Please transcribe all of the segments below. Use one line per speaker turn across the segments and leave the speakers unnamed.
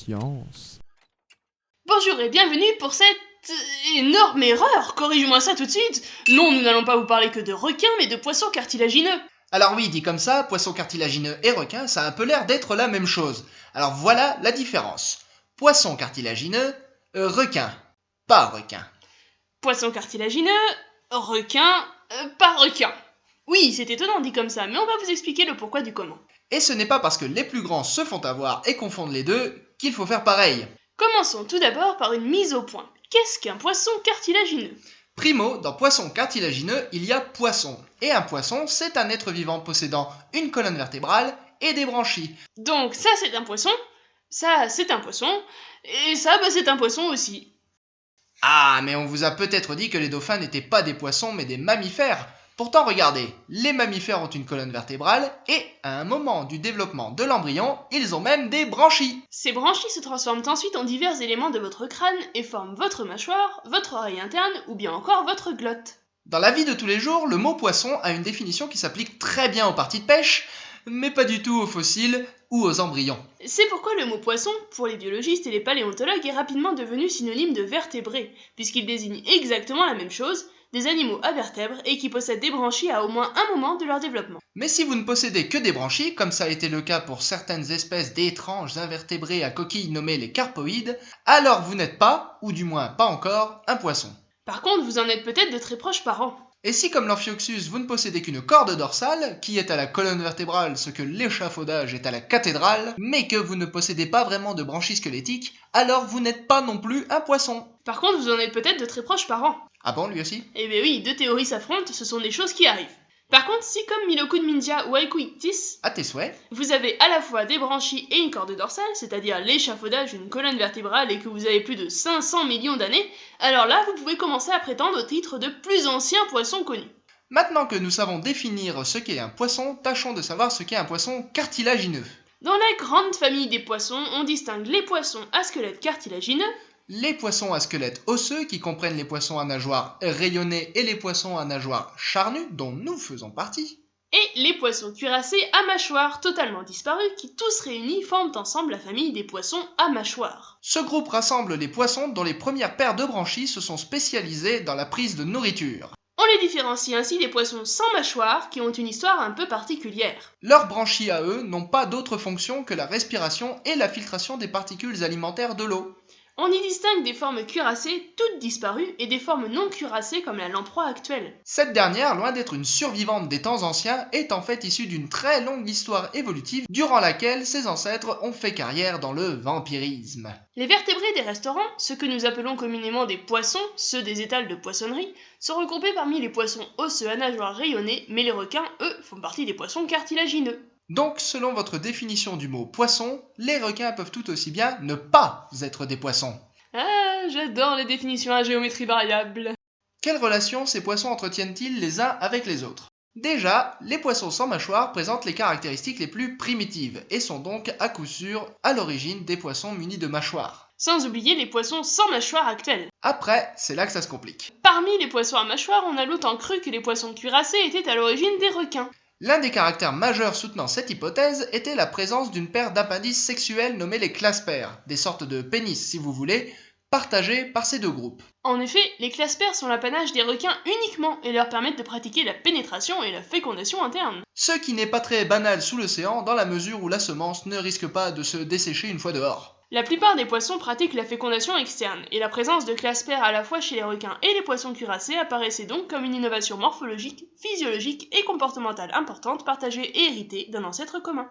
science.
Bonjour et bienvenue pour cette énorme erreur. Corrige-moi ça tout de suite. Non, nous n'allons pas vous parler que de requins, mais de poissons cartilagineux.
Alors oui, dit comme ça, poisson cartilagineux et requin, ça a un peu l'air d'être la même chose. Alors voilà la différence. Poisson cartilagineux, requin, pas requin.
Poisson cartilagineux, requin, pas requin. Oui, c'est étonnant dit comme ça, mais on va vous expliquer le pourquoi du comment.
Et ce n'est pas parce que les plus grands se font avoir et confondent les deux qu'il faut faire pareil.
Commençons tout d'abord par une mise au point. Qu'est-ce qu'un poisson cartilagineux ?
Primo, dans poisson cartilagineux, il y a poisson. Et un poisson, c'est un être vivant possédant une colonne vertébrale et des branchies.
Donc ça c'est un poisson, ça c'est un poisson, et ça c'est un poisson aussi.
Ah, mais on vous a peut-être dit que les dauphins n'étaient pas des poissons mais des mammifères. Pourtant, regardez, les mammifères ont une colonne vertébrale et, à un moment du développement de l'embryon, ils ont même des branchies.
Ces branchies se transforment ensuite en divers éléments de votre crâne et forment votre mâchoire, votre oreille interne ou bien encore votre glotte.
Dans la vie de tous les jours, le mot poisson a une définition qui s'applique très bien aux parties de pêche, mais pas du tout aux fossiles ou aux embryons.
C'est pourquoi le mot poisson, pour les biologistes et les paléontologues, est rapidement devenu synonyme de vertébré, puisqu'il désigne exactement la même chose, des animaux à vertèbres et qui possèdent des branchies à au moins un moment de leur développement.
Mais si vous ne possédez que des branchies, comme ça a été le cas pour certaines espèces d'étranges invertébrés à coquilles nommées les carpoïdes, alors vous n'êtes pas, ou du moins pas encore, un poisson.
Par contre, vous en êtes peut-être de très proches parents.
Et si, comme l'amphioxus, vous ne possédez qu'une corde dorsale, qui est à la colonne vertébrale ce que l'échafaudage est à la cathédrale, mais que vous ne possédez pas vraiment de branchies squelettiques, alors vous n'êtes pas non plus un poisson.
Par contre, vous en êtes peut-être de très proches parents.
Ah bon, lui aussi?
Eh bien oui, deux théories s'affrontent, ce sont des choses qui arrivent. Par contre, si comme Milocunmindia ou Aequitis,
À tes souhaits.
vous avez à la fois des branchies et une corde dorsale, c'est-à-dire l'échafaudage d'une colonne vertébrale et que vous avez plus de 500 millions d'années, alors là, vous pouvez commencer à prétendre au titre de plus ancien poisson connu.
Maintenant que nous savons définir ce qu'est un poisson, tâchons de savoir ce qu'est un poisson cartilagineux.
Dans la grande famille des poissons, on distingue les poissons à squelette cartilagineux,
Les poissons à squelette osseux, qui comprennent les poissons à nageoires rayonnées et les poissons à nageoires charnues, dont nous faisons partie.
et les poissons cuirassés à mâchoire totalement disparus qui tous réunis forment ensemble la famille des poissons à mâchoire.
Ce groupe rassemble les poissons dont les premières paires de branchies se sont spécialisées dans la prise de nourriture.
On les différencie ainsi des poissons sans mâchoire qui ont une histoire un peu particulière.
Leurs branchies à eux n'ont pas d'autre fonction que la respiration et la filtration des particules alimentaires de l'eau.
On y distingue des formes cuirassées, toutes disparues, et des formes non cuirassées comme la lamproie actuelle.
Cette dernière, loin d'être une survivante des temps anciens, est en fait issue d'une très longue histoire évolutive durant laquelle ses ancêtres ont fait carrière dans le vampirisme.
Les vertébrés des restaurants, ceux que nous appelons communément des poissons, ceux des étals de poissonnerie, sont regroupés parmi les poissons osseux à nageoires rayonnées, mais les requins, eux, font partie des poissons cartilagineux.
Donc, selon votre définition du mot poisson, les requins peuvent tout aussi bien ne pas être des poissons.
Ah, j'adore les définitions à géométrie variable.
Quelle relation ces poissons entretiennent-ils les uns avec les autres? Déjà, les poissons sans mâchoire présentent les caractéristiques les plus primitives et sont donc à coup sûr à l'origine des poissons munis de mâchoires.
Sans oublier les poissons sans mâchoire actuels.
Après, c'est là que ça se complique.
Parmi les poissons à mâchoire, on a longtemps cru que les poissons cuirassés étaient à l'origine des requins.
L'un des caractères majeurs soutenant cette hypothèse était la présence d'une paire d'appendices sexuels nommés les claspères, des sortes de pénis si vous voulez, partagés par ces deux groupes.
En effet, les claspères sont l'apanage des requins uniquement et leur permettent de pratiquer la pénétration et la fécondation interne.
Ce qui n'est pas très banal sous l'océan dans la mesure où la semence ne risque pas de se dessécher une fois dehors.
La plupart des poissons pratiquent la fécondation externe, et la présence de claspères à la fois chez les requins et les poissons cuirassés apparaissait donc comme une innovation morphologique, physiologique et comportementale importante partagée et héritée d'un ancêtre commun.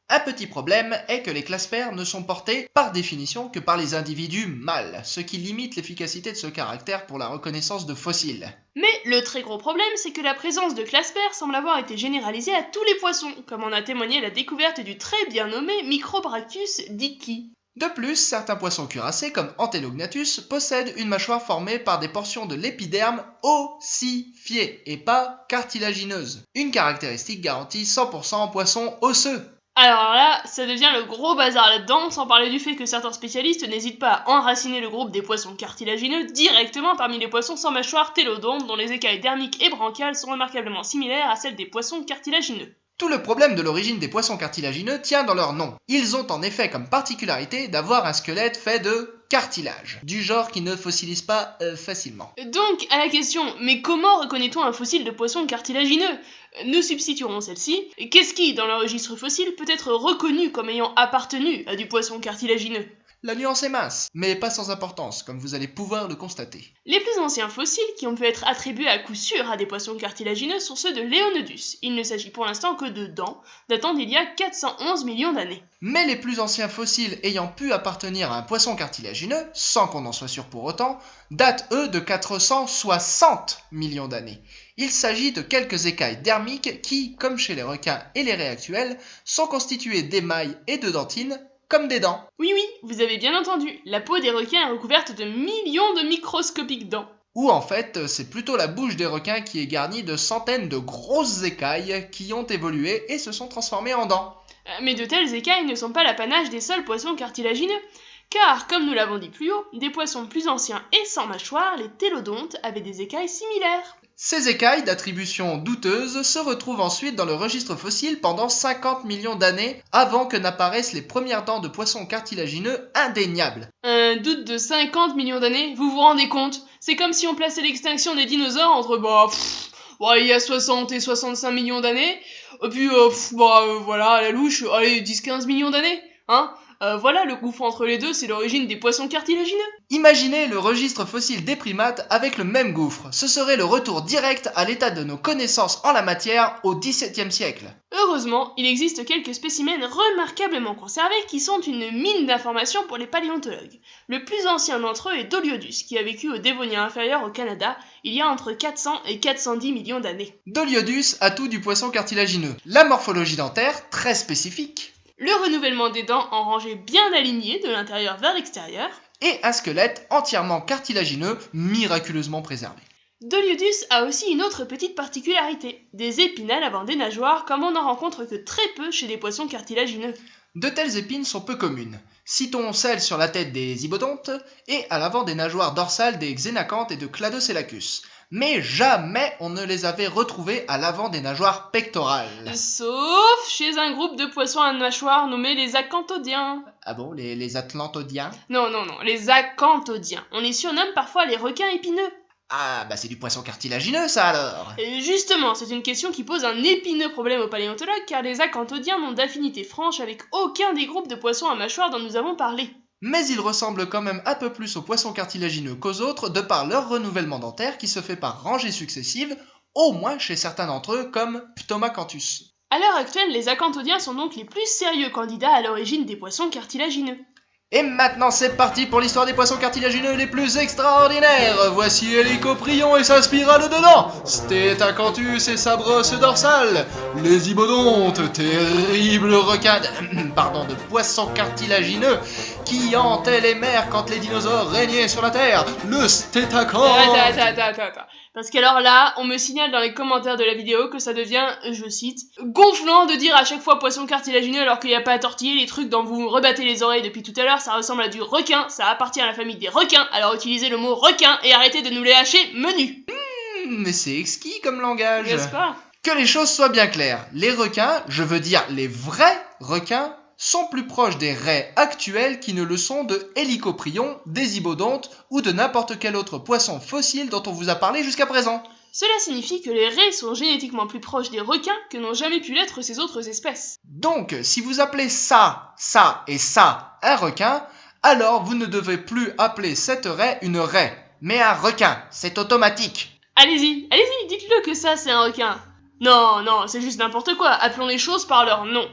Un petit problème est que les claspères ne sont portés par définition que par les individus mâles, ce qui limite l'efficacité de ce caractère pour la reconnaissance de fossiles.
Mais le très gros problème, c'est que la présence de claspères semble avoir été généralisée à tous les poissons, comme en a témoigné la découverte du très bien nommé Microbractus dickii.
De plus, certains poissons cuirassés comme Antelognathus possèdent une mâchoire formée par des portions de l'épiderme ossifiées et pas cartilagineuses, une caractéristique garantie 100% en poissons osseux.
Alors là, ça devient le gros bazar là-dedans, sans parler du fait que certains spécialistes n'hésitent pas à enraciner le groupe des poissons cartilagineux directement parmi les poissons sans mâchoire télodonte dont les écailles dermiques et branchiales sont remarquablement similaires à celles des poissons cartilagineux.
Tout le problème de l'origine des poissons cartilagineux tient dans leur nom. Ils ont en effet comme particularité d'avoir un squelette fait de cartilage, du genre qui ne fossilise pas facilement.
Donc, à la question, mais comment reconnaît-on un fossile de poisson cartilagineux? Nous substituerons celle-ci. Qu'est-ce qui, dans le registre fossile, peut être reconnu comme ayant appartenu à du poisson cartilagineux?
La nuance est mince, mais pas sans importance, comme vous allez pouvoir le constater.
Les plus anciens fossiles qui ont pu être attribués à coup sûr à des poissons cartilagineux sont ceux de Leonodus. Il ne s'agit pour l'instant que de dents, datant d'il y a 411 millions d'années.
Mais les plus anciens fossiles ayant pu appartenir à un poisson cartilagineux, sans qu'on en soit sûr pour autant, datent eux de 460 millions d'années. Il s'agit de quelques écailles dermiques qui, comme chez les requins et les raies actuelles, sont constituées d'émail et de dentines, comme des dents.
Oui, vous avez bien entendu, la peau des requins est recouverte de millions de microscopiques dents.
Ou en fait, c'est plutôt la bouche des requins qui est garnie de centaines de grosses écailles qui ont évolué et se sont transformées en dents.
Mais de telles écailles ne sont pas l'apanage des seuls poissons cartilagineux, car, comme nous l'avons dit plus haut, des poissons plus anciens et sans mâchoire, les télodontes, avaient des écailles similaires.
Ces écailles d'attribution douteuse se retrouvent ensuite dans le registre fossile pendant 50 millions d'années avant que n'apparaissent les premières dents de poissons cartilagineux indéniables.
Un doute de 50 millions d'années, vous vous rendez compte? C'est comme si on plaçait l'extinction des dinosaures entre il y a 60 et 65 millions d'années, et puis voilà, à la louche, allez, 10-15 millions d'années, hein? Voilà, le gouffre entre les deux, c'est l'origine des poissons cartilagineux.
Imaginez le registre fossile des primates avec le même gouffre. Ce serait le retour direct à l'état de nos connaissances en la matière au XVIIe siècle.
Heureusement, il existe quelques spécimens remarquablement conservés qui sont une mine d'informations pour les paléontologues. Le plus ancien d'entre eux est Doliodus, qui a vécu au Dévonien inférieur au Canada, il y a entre 400 et 410 millions d'années.
Doliodus a tout du poisson cartilagineux. La morphologie dentaire, très spécifique.
Le renouvellement des dents en rangées bien alignées de l'intérieur vers l'extérieur.
Et un squelette entièrement cartilagineux, miraculeusement préservé.
Doliodus a aussi une autre petite particularité, des épinelles avant des nageoires comme on n'en rencontre que très peu chez les poissons cartilagineux.
De telles épines sont peu communes. Citons celles sur la tête des ibodontes et à l'avant des nageoires dorsales des xénacanthes et de Cladocelacus. Mais jamais on ne les avait retrouvées à l'avant des nageoires pectorales.
Sauf chez un groupe de poissons à nageoires nommés les acanthodiens.
Ah bon, les atlantodiens?
Non, les acanthodiens. On les surnomme parfois les requins épineux.
Ah, bah c'est du poisson cartilagineux ça alors.
Et justement, c'est une question qui pose un épineux problème aux paléontologues car les acanthodiens n'ont d'affinité franche avec aucun des groupes de poissons à mâchoire dont nous avons parlé.
Mais ils ressemblent quand même un peu plus aux poissons cartilagineux qu'aux autres de par leur renouvellement dentaire qui se fait par rangées successives, au moins chez certains d'entre eux comme Ptomacanthus.
À l'heure actuelle, les acanthodiens sont donc les plus sérieux candidats à l'origine des poissons cartilagineux.
Et maintenant c'est parti pour l'histoire des poissons cartilagineux les plus extraordinaires. Voici Hélicoprion et sa spirale dedans, Stétacanthus et sa brosse dorsale, les ibodontes, terribles requins de poissons cartilagineux qui hantaient les mers quand les dinosaures régnaient sur la Terre, le stétacanthe.
Attends. Parce qu'alors là, on me signale dans les commentaires de la vidéo que ça devient, je cite, gonflant de dire à chaque fois poisson cartilagineux alors qu'il n'y a pas à tortiller les trucs dont vous me rebattez les oreilles depuis tout à l'heure, ça ressemble à du requin, ça appartient à la famille des requins, alors utilisez le mot requin et arrêtez de nous les hacher menu.
Mais c'est exquis comme langage.
N'est-ce pas?
Que les choses soient bien claires, les requins, je veux dire les vrais requins, sont plus proches des raies actuelles qui ne le sont de Hélicoprion, des ibodontes ou de n'importe quel autre poisson fossile dont on vous a parlé jusqu'à présent.
Cela signifie que les raies sont génétiquement plus proches des requins que n'ont jamais pu l'être ces autres espèces.
Donc, si vous appelez ça et ça un requin, alors vous ne devez plus appeler cette raie une raie, mais un requin, c'est automatique.
Allez-y, dites-le que ça c'est un requin. Non, c'est juste n'importe quoi, appelons les choses par leur nom.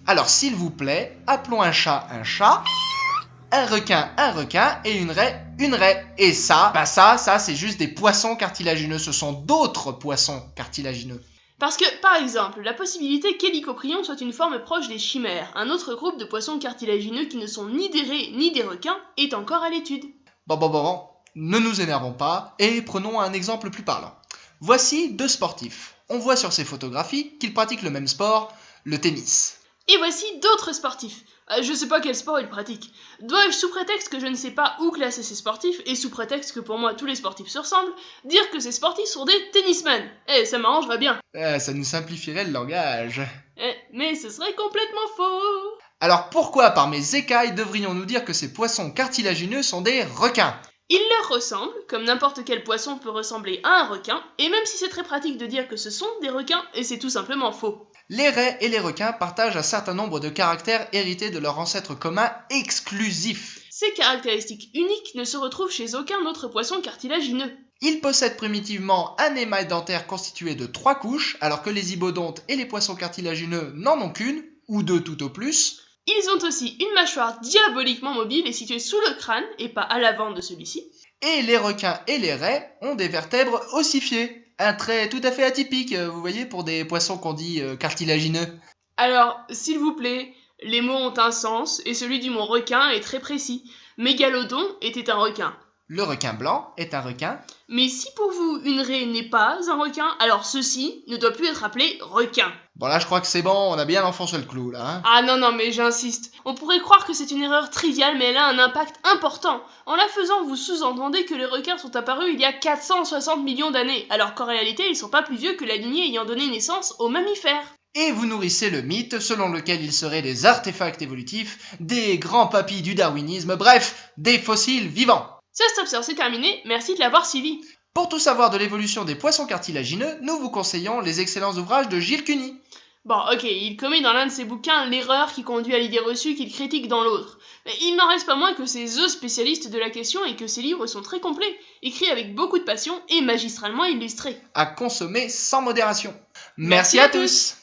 Alors s'il vous plaît, appelons un chat, un requin et une raie. Et ça c'est juste des poissons cartilagineux, ce sont d'autres poissons cartilagineux.
Parce que, par exemple, la possibilité qu'Hélicoprion soit une forme proche des chimères, un autre groupe de poissons cartilagineux qui ne sont ni des raies ni des requins, est encore à l'étude.
Bon, ne nous énervons pas et prenons un exemple plus parlant. Voici deux sportifs. On voit sur ces photographies qu'ils pratiquent le même sport, le tennis.
Et voici d'autres sportifs. Je sais pas quel sport ils pratiquent. Dois-je, sous prétexte que je ne sais pas où classer ces sportifs, et sous prétexte que pour moi tous les sportifs se ressemblent, dire que ces sportifs sont des tennismen? Ça m'arrangerait bien.
Ça nous simplifierait le langage.
Mais ce serait complètement faux.
Alors pourquoi par mes écailles devrions-nous dire que ces poissons cartilagineux sont des requins?
Ils leur ressemblent, comme n'importe quel poisson peut ressembler à un requin, et même si c'est très pratique de dire que ce sont des requins, et c'est tout simplement faux.
Les raies et les requins partagent un certain nombre de caractères hérités de leur ancêtre commun exclusif.
Ces caractéristiques uniques ne se retrouvent chez aucun autre poisson cartilagineux.
Ils possèdent primitivement un émail dentaire constitué de 3 couches, alors que les hybodontes et les poissons cartilagineux n'en ont qu'une, ou 2 tout au plus.
Ils ont aussi une mâchoire diaboliquement mobile et située sous le crâne, et pas à l'avant de celui-ci.
Et les requins et les raies ont des vertèbres ossifiées. Un trait tout à fait atypique, vous voyez, pour des poissons qu'on dit cartilagineux.
Alors, s'il vous plaît, les mots ont un sens, et celui du mot requin est très précis. Mégalodon était un requin.
Le requin blanc est un requin.
Mais si pour vous une raie n'est pas un requin, alors ceci ne doit plus être appelé requin.
Bon là je crois que c'est bon, on a bien enfoncé le clou là. Hein.
Ah non, mais j'insiste. On pourrait croire que c'est une erreur triviale, mais elle a un impact important. En la faisant, vous sous-entendez que les requins sont apparus il y a 460 millions d'années, alors qu'en réalité ils sont pas plus vieux que la lignée ayant donné naissance aux mammifères.
Et vous nourrissez le mythe selon lequel ils seraient des artefacts évolutifs, des grands papis du darwinisme, bref, des fossiles vivants.
Ce Stop, c'est terminé, merci de l'avoir suivi.
Pour tout savoir de l'évolution des poissons cartilagineux, nous vous conseillons les excellents ouvrages de Gilles Cuny.
Bon, ok, il commet dans l'un de ses bouquins l'erreur qui conduit à l'idée reçue qu'il critique dans l'autre. Mais il n'en reste pas moins que c'est THE spécialiste de la question et que ses livres sont très complets, écrits avec beaucoup de passion et magistralement illustrés.
À consommer sans modération. Merci à tous.